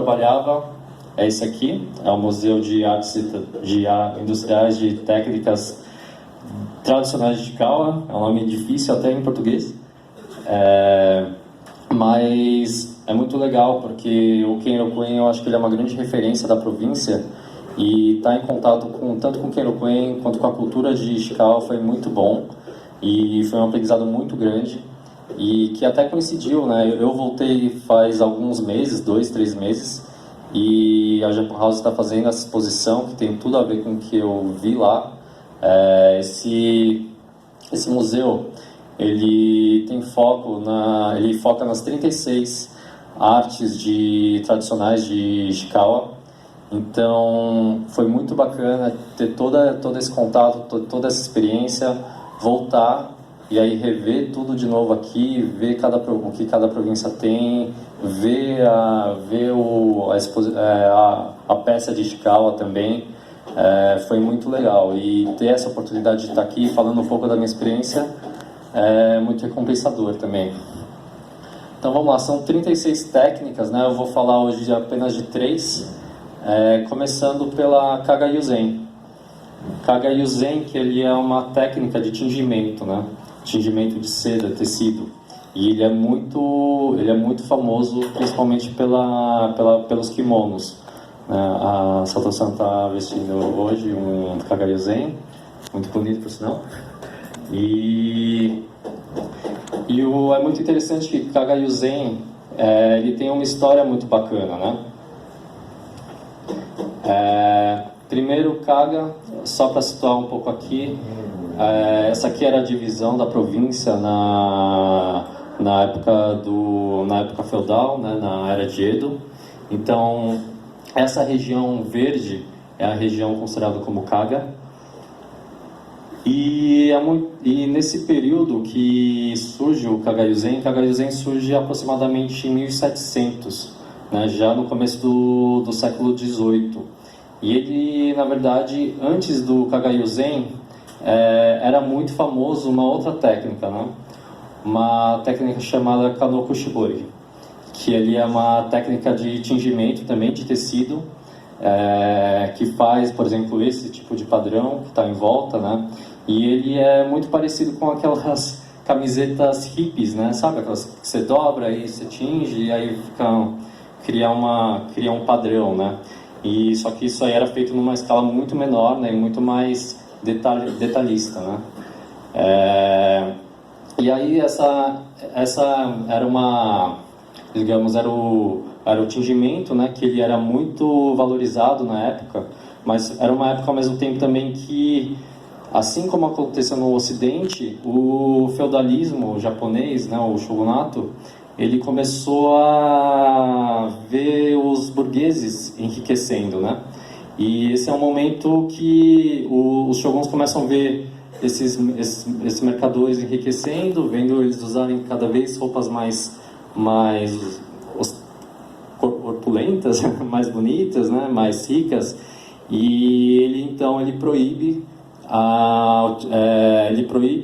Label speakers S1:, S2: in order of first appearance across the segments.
S1: trabalhava é esse aqui, é o Museu de Artes Industriais de Técnicas Tradicionais de Chicauá. É um nome difícil até em português, mas é muito legal porque o Kenroku-en, eu acho que ele é uma grande referência da província, e estar em contato tanto com o Kenroku-en quanto com a cultura de Chicauá foi muito bom, e foi um aprendizado muito grande, e que até coincidiu, né? Eu voltei faz alguns meses, 2, 3 meses, e a Japan House está fazendo essa exposição que tem tudo a ver com o que eu vi lá. Esse museu, ele foca nas 36 artes tradicionais de Ishikawa. Então foi muito bacana ter todo esse contato, toda essa experiência, voltar e aí rever tudo de novo aqui, ver o que cada província tem, ver a peça de Ishikawa também. Foi muito legal, e ter essa oportunidade de estar aqui falando um pouco da minha experiência é muito recompensador também. Então vamos lá, são 36 técnicas, né? Eu vou falar hoje apenas de 3, começando pela Kagayuzen. Kagayuzen, que ele é uma técnica de tingimento, né? Tingimento de seda, tecido, e ele é muito famoso, principalmente pelos kimonos. A Sato-san está vestindo hoje um Kagayuzen, muito bonito por sinal. É muito interessante que Kagayuzen, ele tem uma história muito bacana, né? Primeiro, Kaga, só para situar um pouco aqui, essa aqui era a divisão da província na época feudal, né, na era de Edo. Então, essa região verde é a região considerada como Kaga. E nesse período que surge o Kagayuzen surge aproximadamente em 1700, né, já no começo do século XVIII. E ele, na verdade, antes do Kagayuzen, era muito famoso uma outra técnica, né? Uma técnica chamada Kanoku Shibori, que ali é uma técnica de tingimento também de tecido, que faz, por exemplo, esse tipo de padrão que está em volta, né? E ele é muito parecido com aquelas camisetas hippies, né? Sabe, aquelas que você dobra e você tinge e aí cria um padrão, né? E só que isso aí era feito numa escala muito menor, né? E muito mais detalhista, né? E aí essa era era o tingimento, né, que ele era muito valorizado na época, mas era uma época ao mesmo tempo também que, assim como aconteceu no Ocidente, o feudalismo japonês, né, o shogunato, ele começou a ver os burgueses enriquecendo, né? E esse é um momento que os shoguns começam a ver esses mercadores enriquecendo, vendo eles usarem cada vez roupas mais corpulentas, mais bonitas, né, mais ricas, e ele proíbe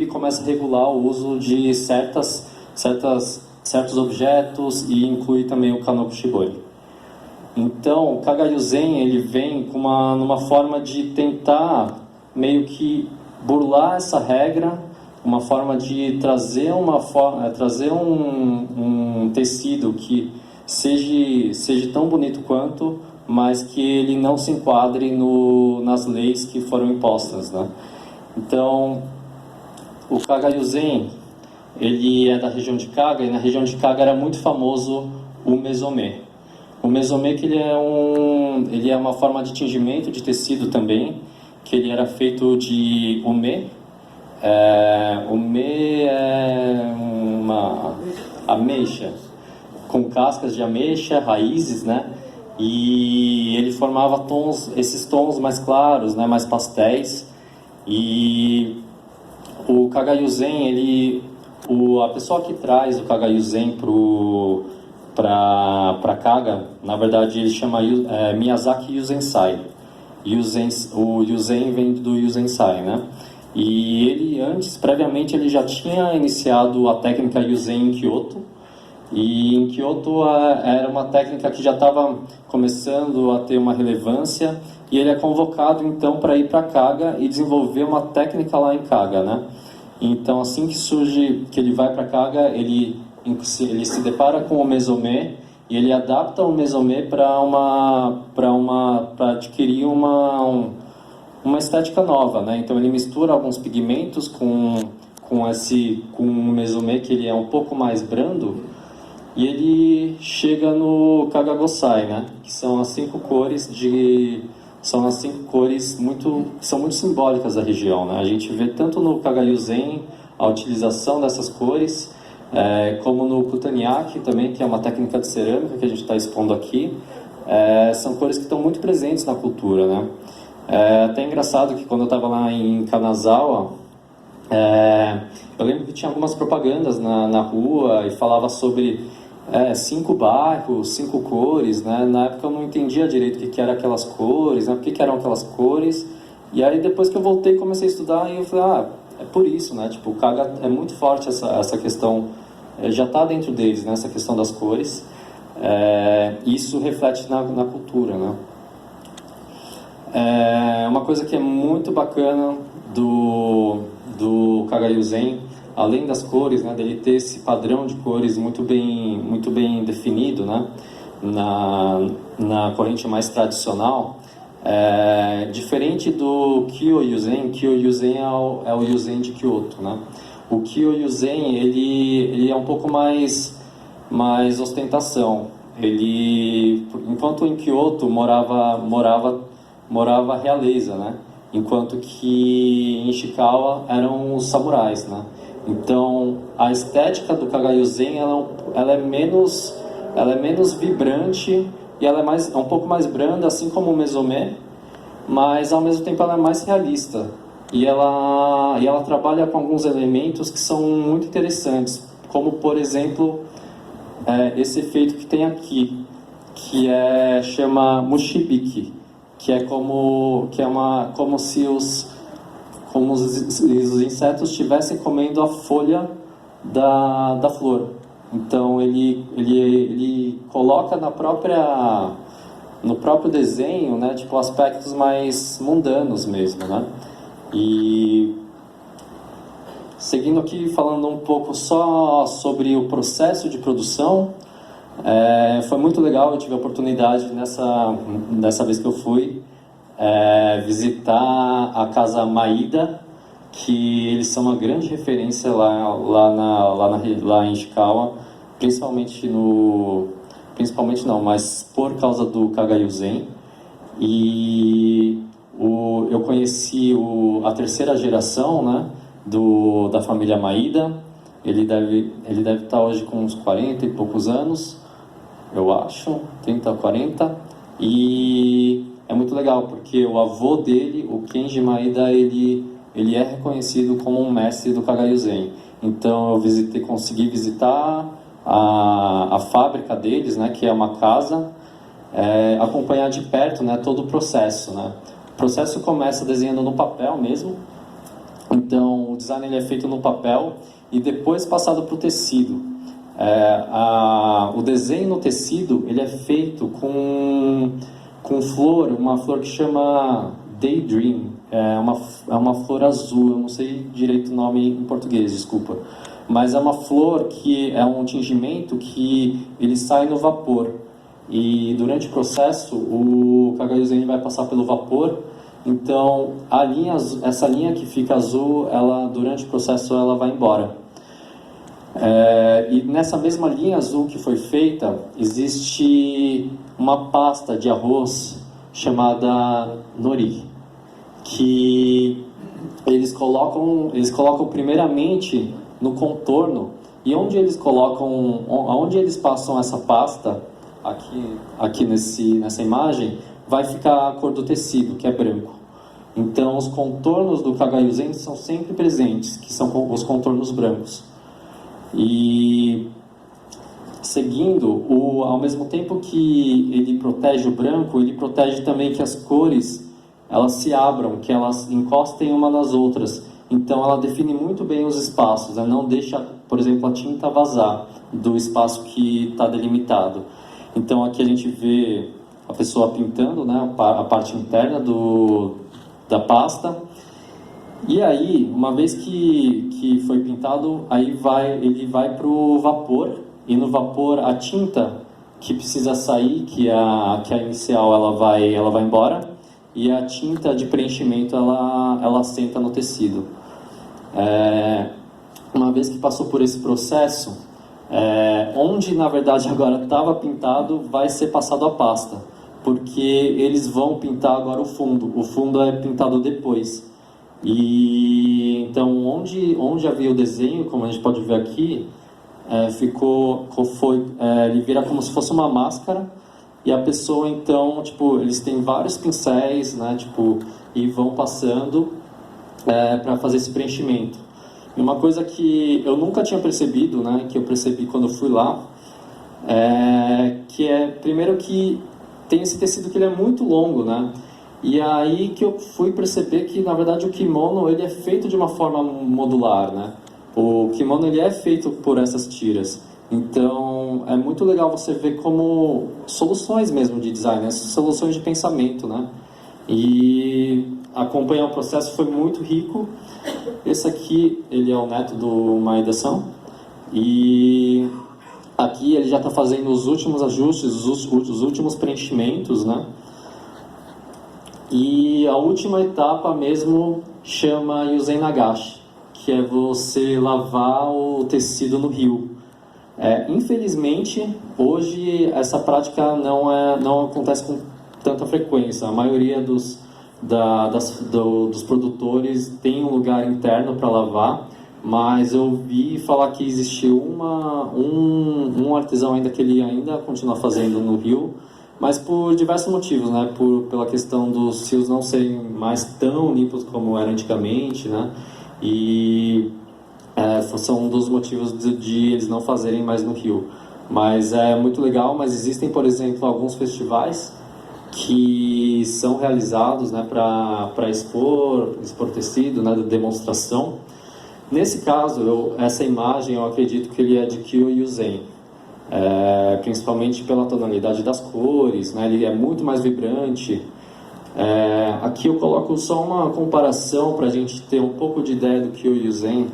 S1: e começa a regular o uso de certos objetos, e inclui também o Kanoku Shibori. Então, o Kagayuzen, ele vem numa forma de tentar meio que burlar essa regra, uma forma de trazer um tecido que seja tão bonito quanto, mas que ele não se enquadre nas leis que foram impostas, né? Então, o Kagayuzen, ele é da região de Kaga, e na região de Kaga era muito famoso o mesomê. O mesomê, que ele é uma forma de tingimento de tecido também, que ele era feito de umê. Umê é uma ameixa, com cascas de ameixa, raízes, né? E ele formava esses tons mais claros, né? Mais pastéis. E o Kagayuzen, a pessoa que traz o Kagayuzen para Kaga, na verdade ele chama Miyazaki Yuzensai. O Yuzen vem do Yuzensai, né? E previamente ele já tinha iniciado a técnica Yuzen em Kyoto, E em Kyoto era uma técnica que já estava começando a ter uma relevância, e ele é convocado então para ir para Kaga e desenvolver uma técnica lá em Kaga, né? Então assim que surge, que ele vai para Kaga, ele se depara com o mesomê e ele adapta o mesomê para adquirir uma estética nova, né? Então ele mistura alguns pigmentos com um mesomê que ele é um pouco mais brando, e ele chega no Kagagosai, né? Que são as 5 cores são as 5 cores que são muito simbólicas da região, né? A gente vê tanto no Kagayuzen a utilização dessas cores, como no Kutaniaki também, que é uma técnica de cerâmica que a gente está expondo aqui. São cores que estão muito presentes na cultura, né? É até engraçado que quando eu estava lá em Kanazawa, eu lembro que tinha algumas propagandas na rua e falava sobre 5 bairros, 5 cores, né? Na época eu não entendia direito o que eram aquelas cores, né? Por que eram aquelas cores. E aí depois que eu voltei comecei a estudar e eu falei, é por isso, né? Tipo, o Kaga é muito forte essa questão, já está dentro deles, né? Essa questão das cores. Isso reflete na cultura, né? Uma coisa que é muito bacana do Kagayuzen, além das cores, né, dele ter esse padrão de cores muito bem definido, né, na corrente mais tradicional, diferente do Kyoryuzen. Kyoryuzen é o Yuzen de Kyoto, né? O Kyoryuzen ele é um pouco mais ostentação. Enquanto em Kyoto morava a realeza, né? Enquanto que em Ishikawa eram os samurais, né? Então a estética do Kagayuzen ela é menos vibrante e ela é um pouco mais branda, assim como o mesomê, mas ao mesmo tempo ela é mais realista e ela trabalha com alguns elementos que são muito interessantes, como por exemplo esse efeito que tem aqui, que chama mushibiki, que é como se os insetos estivessem comendo a folha da flor. Então ele coloca no próprio desenho, né, tipo, aspectos mais mundanos mesmo, né? E seguindo aqui, falando um pouco só sobre o processo de produção, foi muito legal. Eu tive a oportunidade nessa vez que eu fui visitar a Casa Maida, que eles são uma grande referência lá em Ishikawa, principalmente não, mas por causa do Kagayuzen. E eu conheci a terceira geração, né, da família Maida. Ele deve estar hoje com uns 40 e poucos anos, eu acho, 30 ou 40, e é muito legal, porque o avô dele, o Kenji Maeda, ele é reconhecido como um mestre do Kagayuzen. Então eu consegui visitar a fábrica deles, né, que é uma casa, acompanhar de perto, né, todo o processo, né. O processo começa desenhando no papel mesmo, então o design ele é feito no papel e depois passado para o tecido. O desenho no tecido ele é feito com uma flor que chama Daydream. É uma flor azul, eu não sei direito o nome em português, desculpa. Mas é uma flor que é um tingimento que ele sai no vapor. E durante o processo, o Kagayuzen vai passar pelo vapor. Então, essa linha que fica azul, durante o processo, ela vai embora. E nessa mesma linha azul que foi feita, existe uma pasta de arroz chamada nori, que eles colocam primeiramente no contorno, e onde eles passam essa pasta, aqui nessa imagem, vai ficar a cor do tecido, que é branco. Então os contornos do Kagayuzen são sempre presentes, que são os contornos brancos. E seguindo, ao mesmo tempo que ele protege o branco, ele protege também que as cores elas se abram, que elas encostem uma nas outras. Então ela define muito bem os espaços, ela não deixa por exemplo, a tinta vazar do espaço que está delimitado. Então aqui a gente vê a pessoa pintando, né, a parte interna da pasta. E aí, uma vez que foi pintado, aí ele vai para o vapor, e no vapor a tinta que precisa sair, que é a inicial, ela vai embora, e a tinta de preenchimento ela assenta no tecido. Uma vez que passou por esse processo, onde na verdade agora estava pintado, vai ser passado a pasta, porque eles vão pintar agora o fundo é pintado depois. E então onde havia o desenho, como a gente pode ver aqui, ele vira como se fosse uma máscara, e a pessoa então, tipo, eles têm vários pincéis, né, tipo, e vão passando para fazer esse preenchimento. E uma coisa que eu nunca tinha percebido, né, que eu percebi quando eu fui lá, primeiro que tem esse tecido que ele é muito longo, né? E aí que eu fui perceber que, na verdade, o kimono ele é feito de uma forma modular, né? O kimono ele é feito por essas tiras. Então, é muito legal você ver como soluções mesmo de design, né? Soluções de pensamento, né? E acompanhar o processo foi muito rico. Esse aqui, ele é o neto do Maeda-san. E aqui ele já está fazendo os últimos ajustes, os últimos preenchimentos, né? E a última etapa mesmo chama Yuzen Nagashi, que é você lavar o tecido no rio. Infelizmente, hoje essa prática não acontece com tanta frequência. A maioria dos produtores tem um lugar interno para lavar, mas eu vi falar que existiu um artesão ainda que ele ainda continua fazendo no rio, mas por diversos motivos, né? Pela questão dos rios não serem mais tão limpos como eram antigamente, né? E são um dos motivos de eles não fazerem mais no rio. Mas é muito legal, mas existem, por exemplo, alguns festivais que são realizados, né, para expor tecido, né, de demonstração. Nesse caso, essa imagem eu acredito que ele é de Kyo Yuzen. Principalmente pela tonalidade das cores, né? Ele é muito mais vibrante. Aqui eu coloco só uma comparação para a gente ter um pouco de ideia do Kyo Yuzen.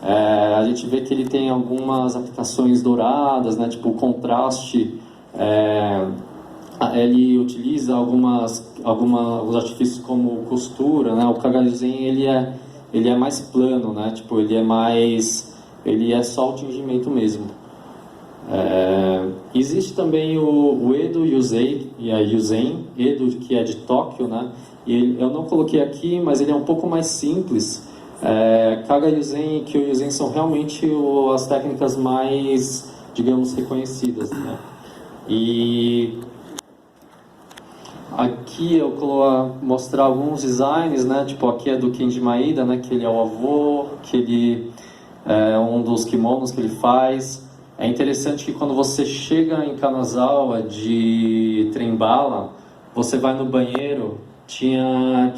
S1: A gente vê que ele tem algumas aplicações douradas, né? Tipo o contraste. Ele utiliza alguns artifícios como costura, né? O Kaga Yuzen ele é mais plano, né? Tipo ele é só o tingimento mesmo. Existe também o Edo Yuzei e a Yuzen, Edo que é de Tóquio, né? E eu não coloquei aqui, mas ele é um pouco mais simples. Kaga Yuzen e Kyo Yuzen são realmente as técnicas mais, digamos, reconhecidas, né? E aqui eu vou mostrar alguns designs, né? Tipo, aqui é do Kenji Maeda, né? Que ele é o avô, que ele é um dos kimonos que ele faz. É interessante que quando você chega em Kanazawa de trem-bala, você vai no banheiro, tinha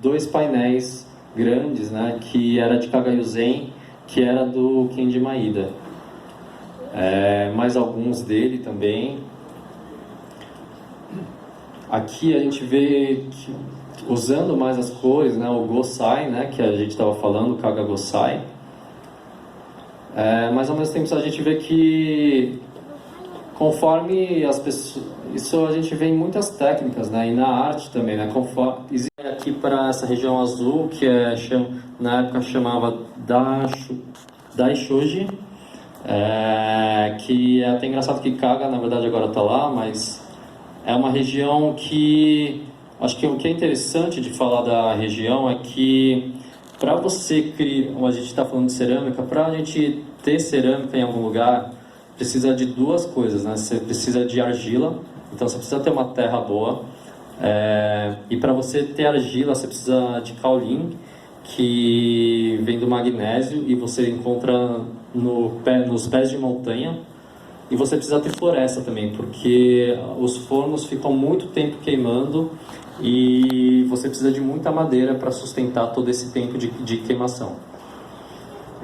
S1: 2 painéis grandes, né, que era de Kaga Yuzen, que era do Kenji Maeda. Mais alguns dele também. Aqui a gente vê que, usando mais as cores, né, o Gosai, né, que a gente estava falando, o Kaga Gosai. Mas ao mesmo tempo a gente vê que conforme as pessoas, isso a gente vê em muitas técnicas, né, e na arte também, né, conforme aqui para essa região azul que na época chamava Daishoji, que é até engraçado que Kaga na verdade agora está lá, mas é uma região que acho que o que é interessante de falar da região é que para você criar, a gente está falando de cerâmica, para a gente ter cerâmica em algum lugar, precisa de 2 coisas, né? Você precisa de argila, então você precisa ter uma terra boa, e para você ter argila, você precisa de caolin, que vem do magnésio, e você encontra nos pés de montanha, e você precisa ter floresta também, porque os fornos ficam muito tempo queimando, e você precisa de muita madeira para sustentar todo esse tempo de queimação.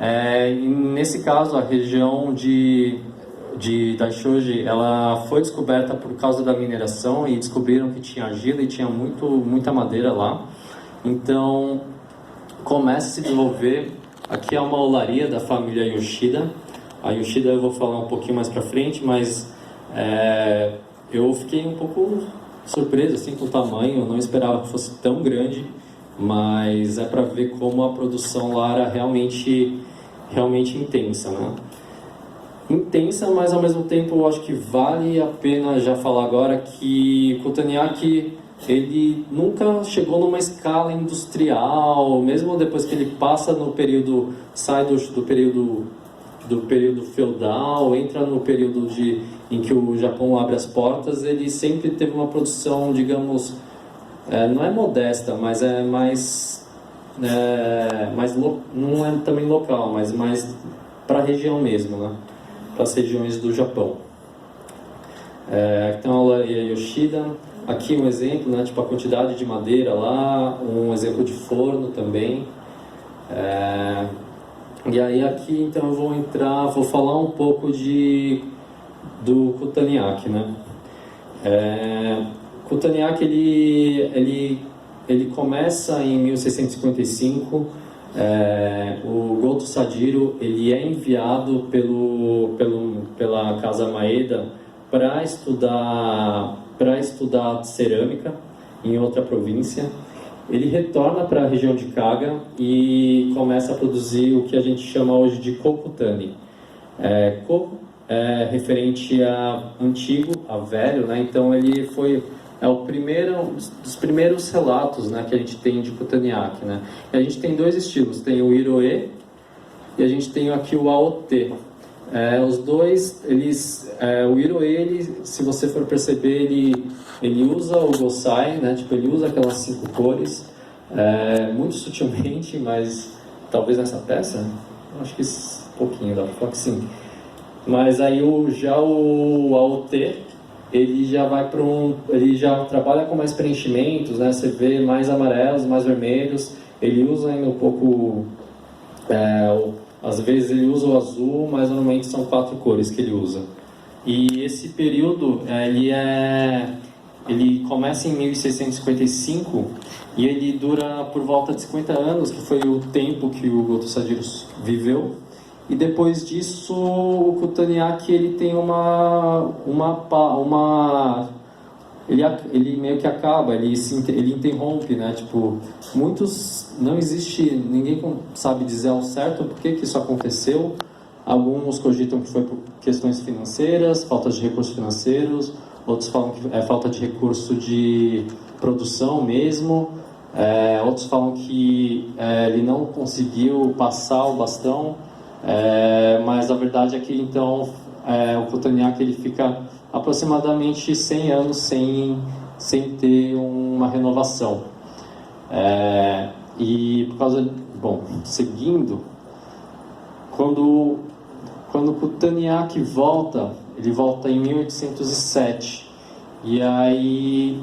S1: E nesse caso, a região de Daishoji, ela foi descoberta por causa da mineração e descobriram que tinha argila e tinha muita madeira lá. Então, começa a se desenvolver. Aqui é uma olaria da família Yoshida. A Yoshida eu vou falar um pouquinho mais pra frente, mas eu fiquei um pouco surpreso assim, com o tamanho. Eu não esperava que fosse tão grande, mas é para ver como a produção lá era realmente intensa, né? Intensa, mas ao mesmo tempo eu acho que vale a pena já falar agora que Kutaniaki ele nunca chegou numa escala industrial, mesmo depois que ele passa no período, sai do período feudal, entra no período em que o Japão abre as portas, ele sempre teve uma produção, digamos, não é modesta, mas é não é também local, mas mais para a região mesmo, né? Para as regiões do Japão. Então a olaria Yoshida, aqui um exemplo, né? Tipo a quantidade de madeira lá, um exemplo de forno também. E aí aqui então eu vou falar um pouco do Kutaniaki, né? Kutaniaki ele começa em 1655. O Goto Sadiro ele é enviado pela Casa Maeda para estudar cerâmica em outra província. Ele retorna para a região de Kaga e começa a produzir o que a gente chama hoje de kokutani. Koku é referente a antigo, a velho, né? Então ele é um dos primeiros relatos, né, que a gente tem de Kutaniaki, né? E a gente tem dois estilos, tem o Iroe e a gente tem aqui o Aote. Os dois, o Iroe, se você for perceber, ele usa o Gosai, né? Tipo, ele usa aquelas 5 cores, muito sutilmente, mas talvez nessa peça, acho que um pouquinho, dá pra falar que sim. Mas aí já o Aote, ele já vai ele já trabalha com mais preenchimentos, né? Você vê mais amarelos, mais vermelhos. Ele usa ainda um pouco, às vezes ele usa o azul, mas normalmente são 4 cores que ele usa. E esse período, ele começa em 1655 e ele dura por volta de 50 anos, que foi o tempo que o Goto Sadiro viveu. E depois disso, o Kutaniaki ele tem ele meio que acaba, ele interrompe, né? Tipo, não existe, ninguém sabe dizer ao certo por que isso aconteceu. Alguns cogitam que foi por questões financeiras, falta de recursos financeiros, outros falam que é falta de recurso de produção mesmo, outros falam que ele não conseguiu passar o bastão. Mas a verdade é que então o Kutaniaki ele fica aproximadamente 100 anos sem ter uma renovação. E por causa, seguindo, quando Kutaniaki ele volta em 1807. E aí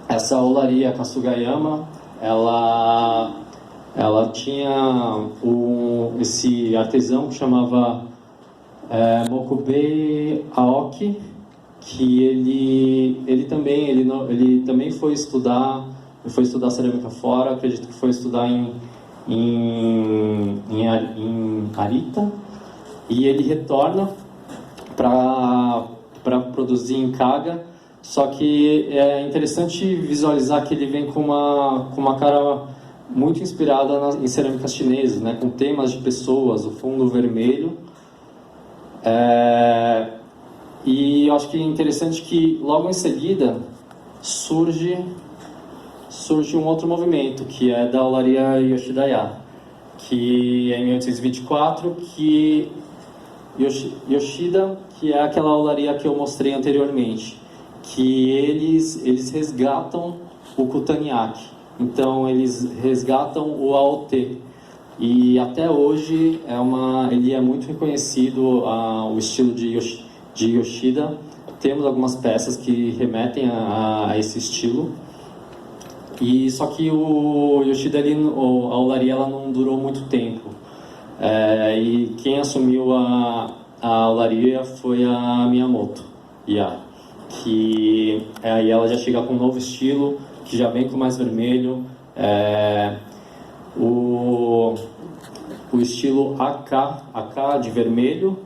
S1: essa olaria Kasugayama, ela tinha esse artesão que chamava Mokubei Aoki, que ele também foi estudar cerâmica fora. Acredito que foi estudar em Arita, e ele retorna para produzir em Kaga. Só que é interessante visualizar que ele vem com uma cara muito inspirada em cerâmicas chinesas, né, com temas de pessoas, o fundo vermelho. E eu acho que é interessante que logo em seguida surge um outro movimento, que é da olaria Yoshidaya, que é em 1824, que Yoshida, que é aquela olaria que eu mostrei anteriormente, que eles resgatam o Kutaniaki. Então eles resgatam o Aote, e até hoje ele é muito reconhecido, o estilo de Yoshida. Temos algumas peças que remetem a esse estilo. E só que o Yoshida, a olaria, ela não durou muito tempo. E quem assumiu a olaria foi a Miyamoto, que aí ela já chega com um novo estilo, que já vem com mais vermelho. O estilo AK de vermelho,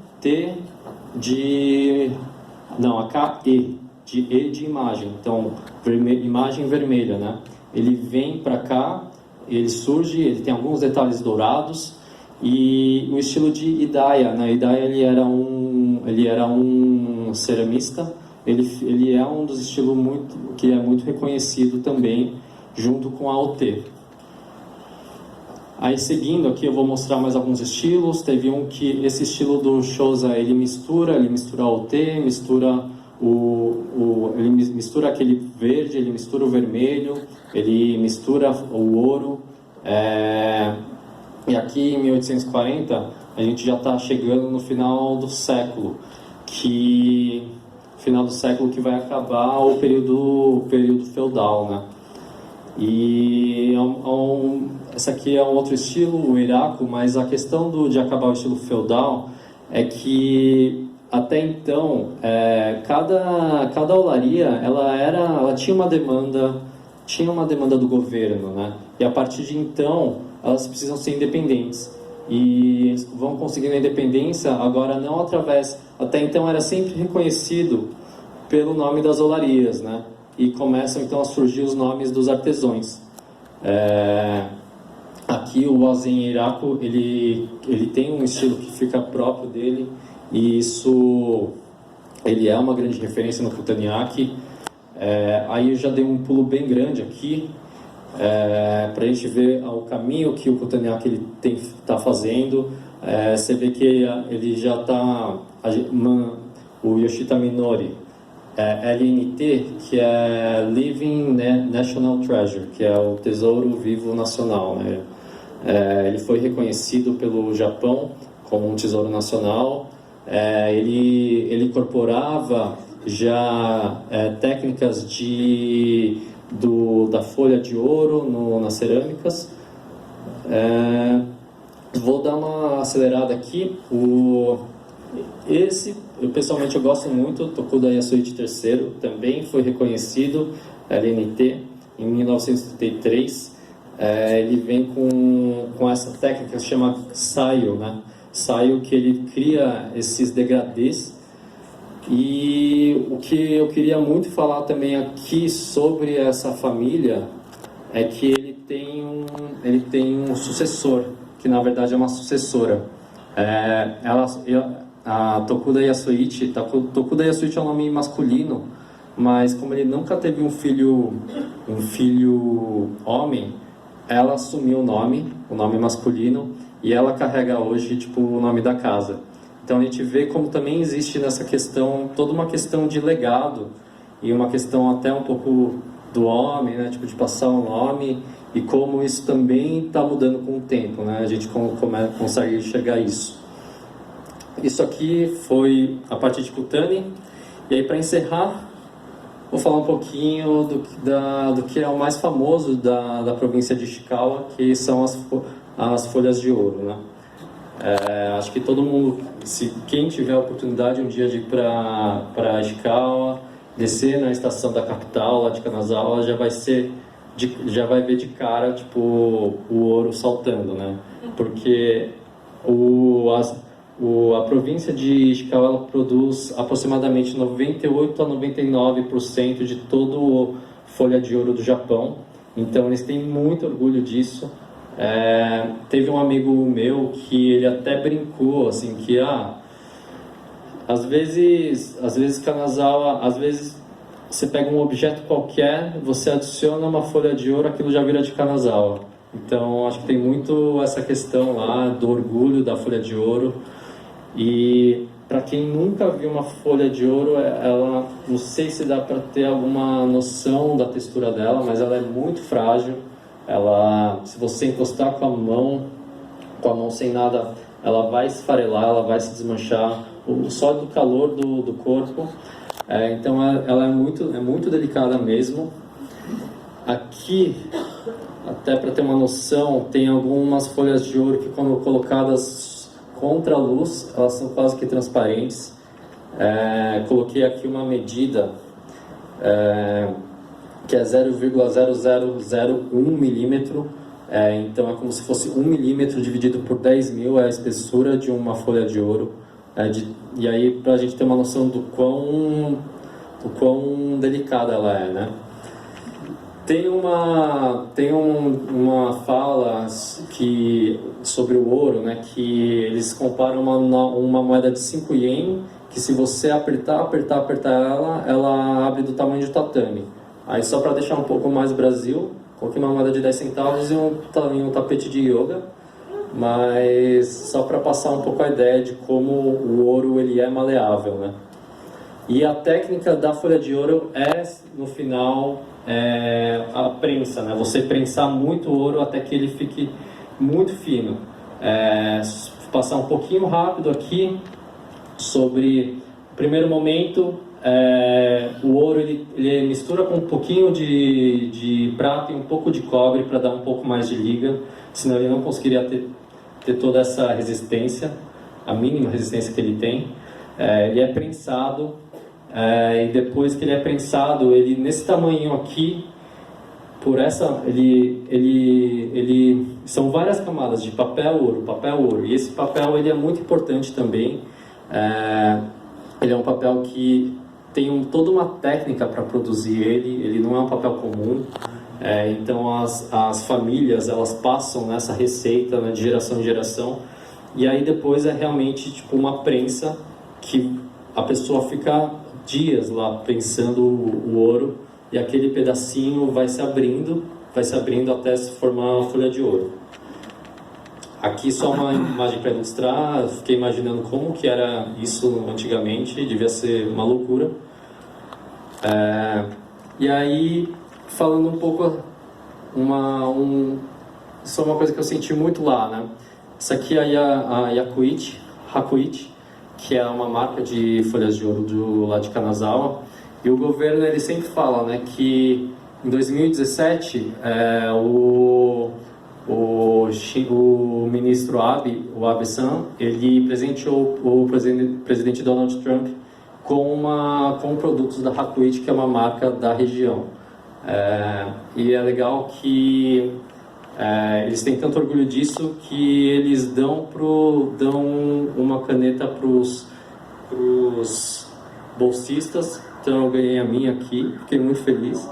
S1: AKE, de imagem, então imagem vermelha, né? Ele vem para cá, ele surge, ele tem alguns detalhes dourados, e o estilo de Hidaya, né? Hidaya ele era um ceramista, ele é um dos estilos que é muito reconhecido também, junto com a OT. Aí seguindo aqui eu vou mostrar mais alguns estilos. Teve um que esse estilo do Shosa ele mistura a OT, ele mistura aquele verde, ele mistura o vermelho, ele mistura o ouro. E aqui em 1840 a gente já está chegando no final do século, que vai acabar o período feudal, né? E esse aqui é um outro estilo, o Irako, mas a questão de acabar o estilo feudal é que até então cada olaria ela tinha uma demanda do governo, né? E a partir de então elas precisam ser independentes, e eles vão conseguindo a independência agora não através, até então era sempre reconhecido pelo nome das olarias, né? E começam então a surgir os nomes dos artesãos. Aqui o Ozen Irako ele tem um estilo que fica próprio dele, e ele é uma grande referência no Kutaniaki. Aí eu já dei um pulo bem grande aqui, para a gente ver o caminho que o Kutaniaki está fazendo. Você vê que ele já está, o Yoshita Minori, LNT, que é Living National Treasure, que é o Tesouro Vivo Nacional, né? Ele foi reconhecido pelo Japão como um tesouro nacional. Ele incorporava já técnicas da folha de ouro nas cerâmicas. Vou dar uma acelerada aqui. Eu pessoalmente eu gosto muito, Tokuda Yasuichi III, também foi reconhecido, LNT, em 1933. Ele vem com essa técnica que se chama Saio, né? Saio, que ele cria esses degradês. E o que eu queria muito falar também aqui sobre essa família é que ele tem um sucessor, que na verdade é uma sucessora. A Tokuda Yasuichi é um nome masculino, mas como ele nunca teve um filho homem, ela assumiu o nome masculino, e ela carrega hoje o nome da casa. Então a gente vê como também existe nessa questão toda uma questão de legado, e uma questão até um pouco do homem, né, de passar o nome, e como isso também está mudando com o tempo, né? A gente consegue enxergar isso. Isso aqui foi a parte de Kutani. E aí, para encerrar, vou falar um pouquinho do que é o mais famoso da província de Ishikawa, que são as folhas de ouro, né? Acho que todo mundo, quem tiver a oportunidade um dia de ir para Ishikawa, descer na estação da capital, lá de Kanazawa, já vai ver de cara o ouro saltando, né? Porque a província de Ishikawa ela produz aproximadamente 98 a 99% de todo folha de ouro do Japão. Então eles têm muito orgulho disso. Teve um amigo meu que ele até brincou assim que às vezes Kanazawa, às vezes você pega um objeto qualquer, você adiciona uma folha de ouro, aquilo já vira de Kanazawa. Então acho que tem muito essa questão lá do orgulho da folha de ouro. E para quem nunca viu uma folha de ouro, ela, não sei se dá para ter alguma noção da textura dela, mas ela é muito frágil. Se você encostar com a mão sem nada, ela vai esfarelar, ela vai se desmanchar, só do calor do corpo. Então ela é muito delicada mesmo. Aqui até para ter uma noção, tem algumas folhas de ouro que, quando colocadas contra a luz, elas são quase que transparentes. Coloquei aqui uma medida que é 0,0001 milímetro. Então é como se fosse 1 milímetro dividido por 10.000, é a espessura de uma folha de ouro. E aí, para a gente ter uma noção do quão delicada ela é, né? Tem uma fala sobre o ouro, né, que eles comparam uma moeda de 5 yen, que se você apertar ela abre do tamanho de tatame. Aí, só para deixar um pouco mais Brasil, coloquei uma moeda de 10 centavos e um tapete de yoga, mas só para passar um pouco a ideia de como o ouro ele é maleável, né? E a técnica da folha de ouro no final, a prensa, né? Você prensar muito ouro até que ele fique muito fino. Passar um pouquinho rápido aqui sobre o primeiro momento. O ouro ele mistura com um pouquinho de prata e um pouco de cobre para dar um pouco mais de liga, senão ele não conseguiria ter toda essa resistência, a mínima resistência que ele tem. Ele é prensado, e depois que ele é prensado, ele nesse tamanho aqui, são várias camadas de papel ouro, e esse papel ele é muito importante também. Ele é um papel que tem toda uma técnica para produzir ele não é um papel comum. Então as famílias, elas passam nessa receita, né, de geração em geração, e aí depois é realmente tipo uma prensa que a pessoa fica dias lá prensando o ouro, e aquele pedacinho vai se abrindo até se formar uma folha de ouro. Aqui só uma imagem para ilustrar. Eu fiquei imaginando como que era isso antigamente, devia ser uma loucura. E aí, falando um pouco, isso é uma coisa que eu senti muito lá, né? Isso aqui é a Hakuichi, que é uma marca de folhas de ouro lá de Kanazawa. E o governo ele sempre fala, né, que em 2017 o ministro Abe, o Abe-san, ele presenteou o presidente Donald Trump com produtos da Hakuichi, que é uma marca da região. E é legal que eles têm tanto orgulho disso que eles dão uma caneta para os bolsistas. Então eu ganhei a minha aqui, fiquei muito feliz.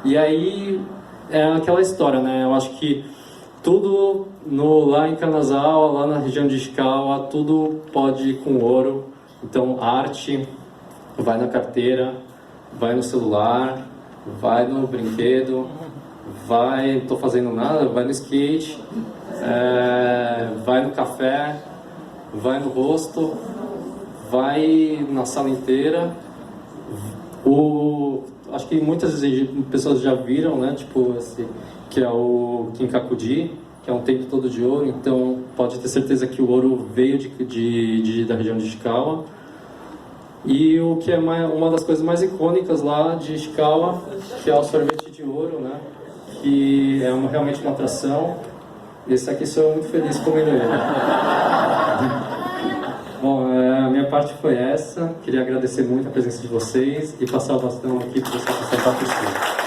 S1: E aí é aquela história, né? Eu acho que tudo lá em Kanazawa, lá na região de Ishikawa, tudo pode ir com ouro. Então arte vai na carteira, vai no celular, vai no brinquedo, tô fazendo nada, vai no skate, vai no café, vai no rosto, vai na sala inteira. Acho que muitas pessoas já viram, né? Tipo que é o Kinkakuji, que é um templo todo de ouro. Então pode ter certeza que o ouro veio da região de Ishikawa. E o que é uma das coisas mais icônicas lá de Ishikawa, que é o sorvete de ouro, né? Que é realmente uma atração. Esse aqui sou eu muito feliz comendo ele. Bom, a minha parte foi essa. Queria agradecer muito a presença de vocês e passar o bastão aqui para você apresentar a pessoa.